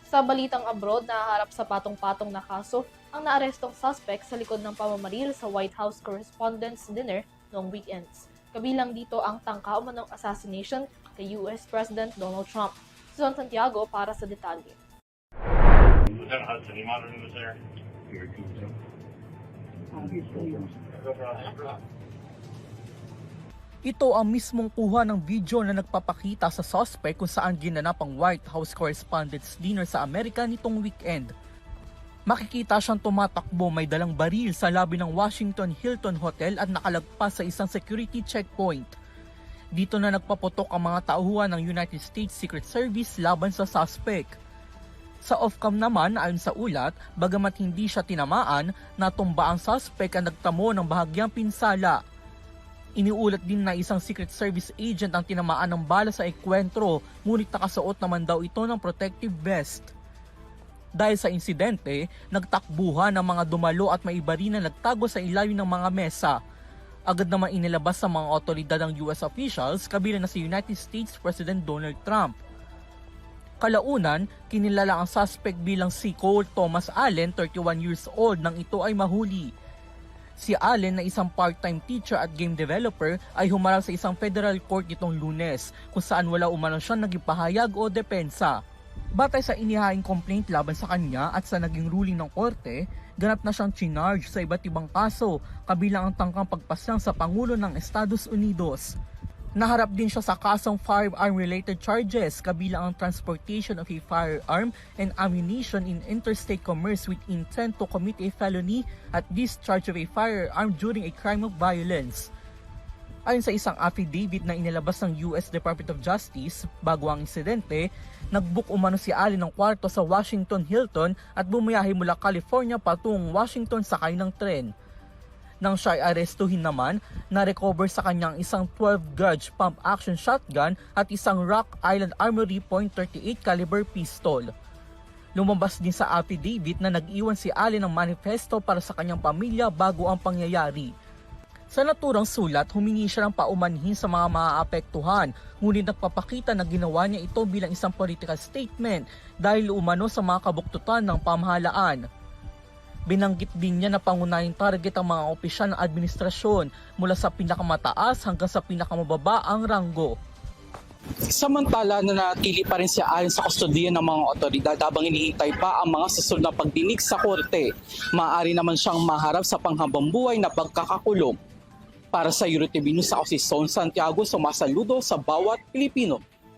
Sa balitang abroad, nahaharap sa patong-patong na kaso ang naarestong suspect sa likod ng pamamaril sa White House Correspondents' Dinner noong weekends. Kabilang dito ang tangka umanong assassination kay US President Donald Trump. Susan Santiago para sa detalye. Lieutenant Hudson, you monitoring this area? Ito ang mismong kuha ng video na nagpapakita sa suspect kung saan ginanap ang White House Correspondents' Dinner sa Amerika nitong weekend. Makikita siyang tumatakbo may dalang baril sa labi ng Washington Hilton Hotel at nakalagpas sa isang security checkpoint. Dito na nagpaputok ang mga tauhan ng United States Secret Service laban sa suspect. Sa off-cam naman, ayon sa ulat, bagamat hindi siya tinamaan, natumba ang suspect at nagtamo ng bahagyang pinsala. Iniulat din na isang Secret Service agent ang tinamaan ng bala sa enkwentro, ngunit nakasuot naman daw ito ng protective vest. Dahil sa insidente, nagtakbuhan ang mga dumalo at may iba rin na nagtago sa ilalim ng mga mesa. Agad naman inilabas sa mga otoridad ng US officials, kabilang na si United States President Donald Trump. Kalaunan, kinilala ang suspect bilang si Cole Thomas Allen, 31 years old, nang ito ay mahuli. Si Allen na isang part-time teacher at game developer ay humarap sa isang federal court nitong Lunes kung saan wala umano siyang naging pahayag o depensa. Batay sa inihaing complaint laban sa kanya at sa naging ruling ng korte, ganap na siyang chinarge sa iba't ibang kaso kabilang ang tangkang pagpaslang sa Pangulo ng Estados Unidos. Naharap din siya sa kasong firearm-related charges kabilang ang transportation of a firearm and ammunition in interstate commerce with intent to commit a felony at discharge of a firearm during a crime of violence. Ayon sa isang affidavit na inilabas ng US Department of Justice bago ang insidente, nag-book umano si Allen ng kwarto sa Washington Hilton at bumiyahe mula California patungong Washington sakay ng tren. Nang siya ay arestuhin naman, na-recover sa kanyang isang 12-gauge pump-action shotgun at isang Rock Island Armory .38 caliber pistol. Lumabas din sa affidavit na nag-iwan si Allen ng manifesto para sa kanyang pamilya bago ang pangyayari. Sa naturang sulat, humingi siya ng paumanhin sa mga maaapektuhan, ngunit nagpapakita na ginawa niya ito bilang isang political statement dahil umano sa mga kabuktutan ng pamahalaan. Binanggit din niya na pangunahing target ang mga opisyal ng administrasyon mula sa pinakamataas hanggang sa pinakamababa ang ranggo. Samantala, nanatili pa rin si Allen sa kustodiya ng mga otoridad habang hinihintay pa ang mga susunod na pagdinig sa korte. Maaari naman siyang maharap sa panghabang buhay na pagkakakulong. Para sa EuroTV News, ako si Son Santiago, sumasaludo sa bawat Pilipino.